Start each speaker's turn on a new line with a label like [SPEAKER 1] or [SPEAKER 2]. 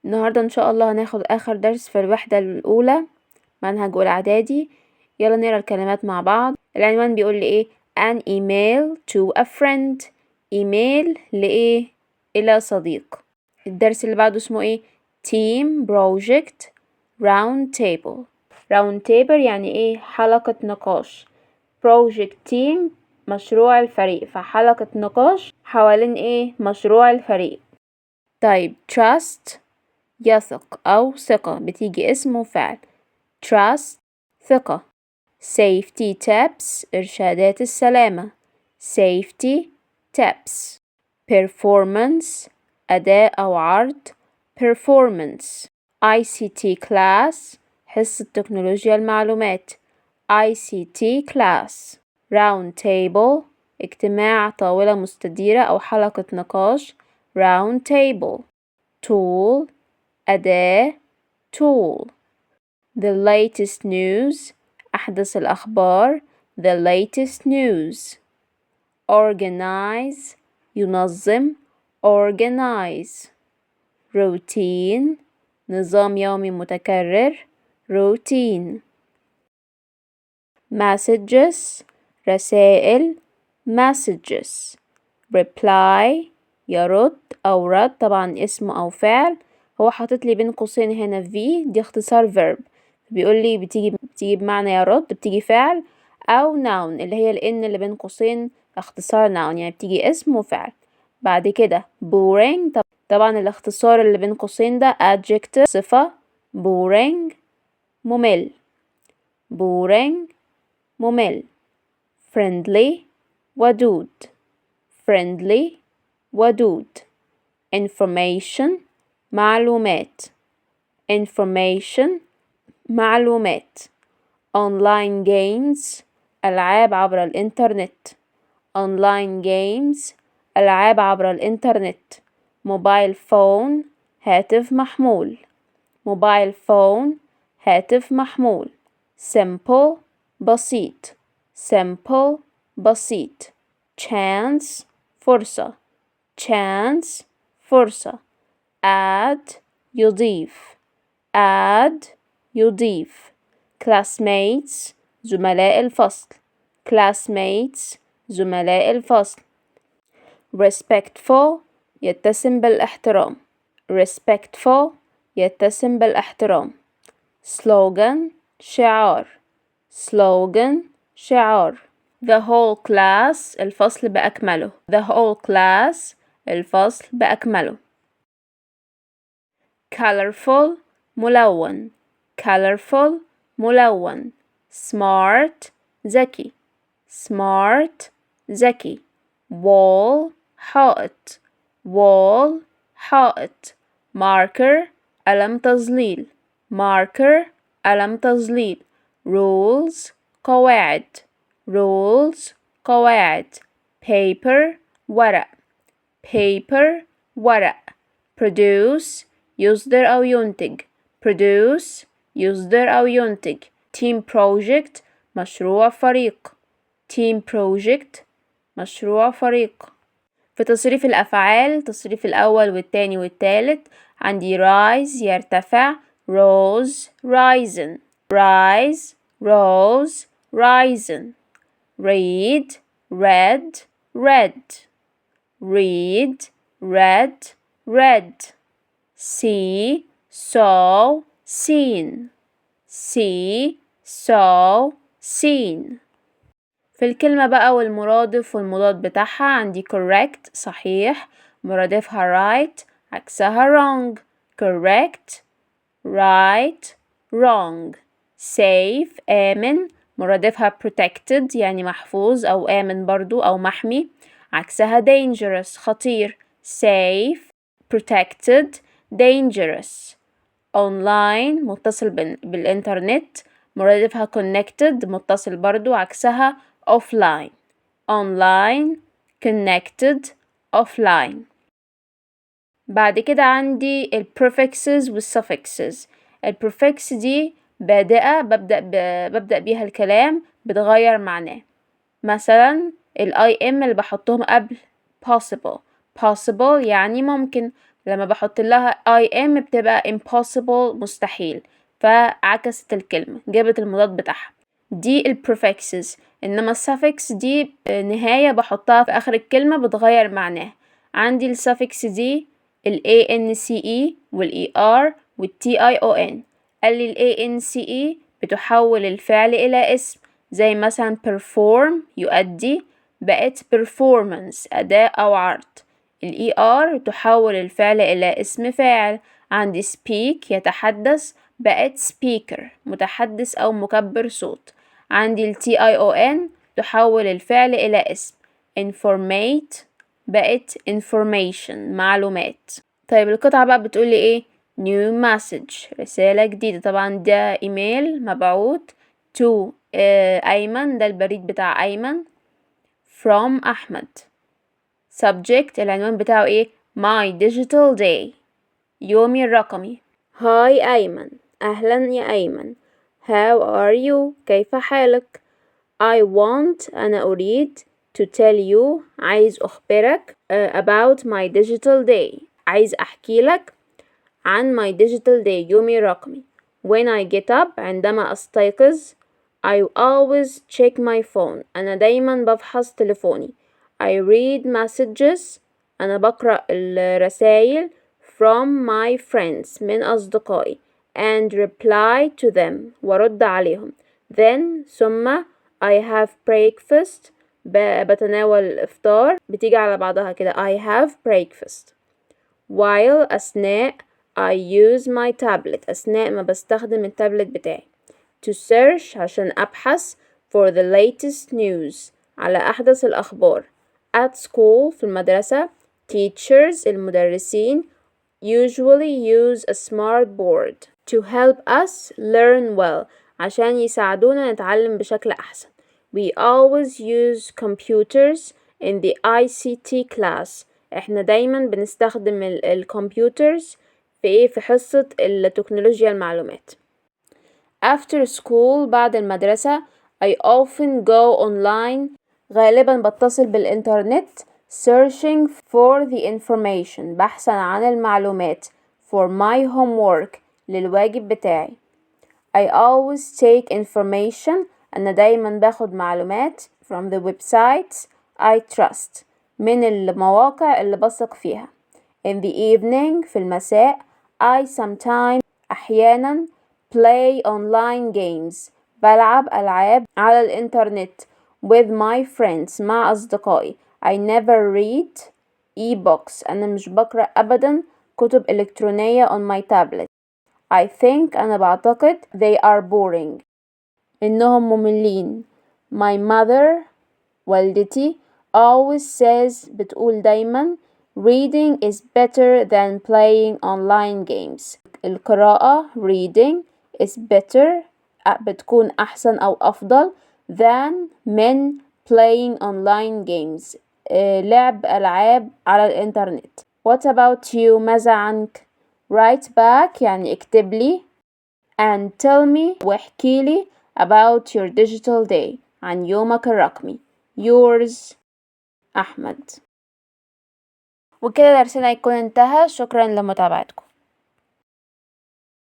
[SPEAKER 1] النهاردة إن شاء الله هناخد آخر درس في الوحدة الأولى منهج أولى إعدادي. يلا نقرا الكلمات مع بعض. العنوان بيقول لي إيه؟ an email to a friend. إيميل لإيه؟ إلى صديق. الدرس اللي بعده اسمه إيه؟ team project round table. round table يعني إيه؟ حلقة نقاش. project team مشروع الفريق، فحلقة نقاش حوالين إيه؟ مشروع الفريق. طيب trust يثق أو ثقة، بتيجي اسم وفعل. trust ثقة. safety tips إرشادات السلامة. safety tips. performance أداء أو عرض. performance. ICT class حصة تكنولوجيا المعلومات. ICT class. round table اجتماع طاولة مستديرة أو حلقة نقاش. round table. tool أداة tool. the latest news أحدث الأخبار. the latest news. organize ينظم. organize. routine نظام يومي متكرر. routine. messages رسائل. messages. reply يرد أو رد، طبعا اسم أو فعل. هو حاطط لي بين قوسين هنا في، دي اختصار verb، بيقول لي بتيجي بمعنى يرد، بتيجي فعل، أو noun اللي هي الإن اللي بين قوسين اختصار noun، يعني بتيجي اسم وفعل. بعد كده boring، طبعا الاختصار اللي بين قوسين ده adjective صفة. boring ممل. boring ممل. friendly ودود. friendly ودود. information معلومات. information معلومات. online games ألعاب عبر الإنترنت. online games ألعاب عبر الإنترنت. موبايل فون هاتف محمول. موبايل فون هاتف محمول. simple بسيط. simple بسيط. chance فرصة. chance فرصة. add يضيف. add يضيف. classmates زملاء الفصل. classmates زملاء الفصل. respectful يتسم بالاحترام. respectful يتسم بالاحترام. slogan شعار. slogan شعار. the whole class الفصل بأكمله. the whole class الفصل بأكمله. colorful ملون. colorful ملون. smart ذكي. smart ذكي. wall حائط. wall حائط. marker قلم تظليل. marker قلم تظليل. rules قواعد. rules قواعد. paper ورق. paper ورق. produce يصدر أو ينتج. produce يصدر أو ينتج. team project مشروع فريق. team project مشروع فريق. في تصريف الأفعال، تصريف الأول والتاني والتالت، عندي rise يرتفع. rose risen. rise rose risen. read read read. read read read. see saw seen. see saw seen. في الكلمة بقى والمرادف والمضاد بتاعها، عندي correct صحيح، مرادفها right عكسها wrong. correct right wrong. safe آمن، مرادفها protected يعني محفوظ أو آمن برضو أو محمي، عكسها dangerous خطير. safe protected dangerous. online متصل بالإنترنت، مرادفها connected متصل برضو، عكسها offline. online connected offline. بعد كده عندي ال prefixes وال suffixes. ال prefix دي بادئة ببدأ بيها الكلام، بتغير معناه. مثلا ال im اللي بحطهم قبل possible. possible يعني ممكن. لما بحط لها I am بتبقى impossible مستحيل، فعكست الكلمة، جابت المضاد بتاعها. دي ال prefixes. إنما ال suffix دي نهاية بحطها في آخر الكلمة بتغير معناها. عندي ال suffix دي ال ance وال er وال tion. قال لي ال ance بتحول الفعل إلى اسم، زي مثلا perform يؤدي بقت performance أداء أو عرض. ال er تحول الفعل إلى اسم فاعل. عندي speak يتحدث بقت speaker متحدث أو مكبر صوت. عندي ال tion تحول الفعل إلى اسم. informate بقت information معلومات. طيب القطعة بقى بتقولي ايه؟ new message رسالة جديدة. طبعا ده ايميل مبعوث to أيمن، ده البريد بتاع أيمن. from أحمد. subject العنوان بتاعه ايه؟ my digital day يومي الرقمي. hi أيمن أهلا يا أيمن. how are you كيف حالك؟ I want أنا أريد to tell you عايز أخبرك about my digital day عايز أحكي لك عن my digital day يومي الرقمي. when I get up عندما أستيقظ I always check my phone أنا دايما بفحص تليفوني. I read messages أنا بقرأ الرسائل from my friends من أصدقائي and reply to them ورد عليهم. then ثم I have breakfast بتناول الإفطار بتيجي على بعضها كده I have breakfast. while أثناء I use my tablet أثناء ما بستخدم التابلت بتاعي. to search عشان أبحث for the latest news على أحدث الأخبار. at school في المدرسة teachers المدرسين usually use a smart board to help us learn well عشان يساعدونا نتعلم بشكل أحسن. we always use computers in the ICT class احنا دايما بنستخدم الكمبيوترز في حصة التكنولوجيا المعلومات. after school بعد المدرسة I often go online غالبا بتصل بالإنترنت searching for the information بحثا عن المعلومات for my homework للواجب بتاعي. I always take information أنا دايما باخد معلومات from the websites I trust من المواقع اللي بثق فيها. in the evening في المساء I sometimes أحيانا play online games بلعب ألعاب على الإنترنت with my friends مع أصدقائي. I never read e-books أنا مش بقرأ أبدا كتب إلكترونية on my tablet. I think أنا بعتقد they are boring إنهم مملين. My mother والدتي always says بتقول دايما reading is better than playing online games. القراءة reading is better بتكون أحسن أو أفضل than من playing online games لعب ألعاب على الإنترنت. What about you ماذا عنك؟ write back يعني اكتب لي and tell me واحكي لي about your digital day عن يومك الرقمي. yours أحمد. وكده درسنا يكون انتهى. شكرا لمتابعتكم.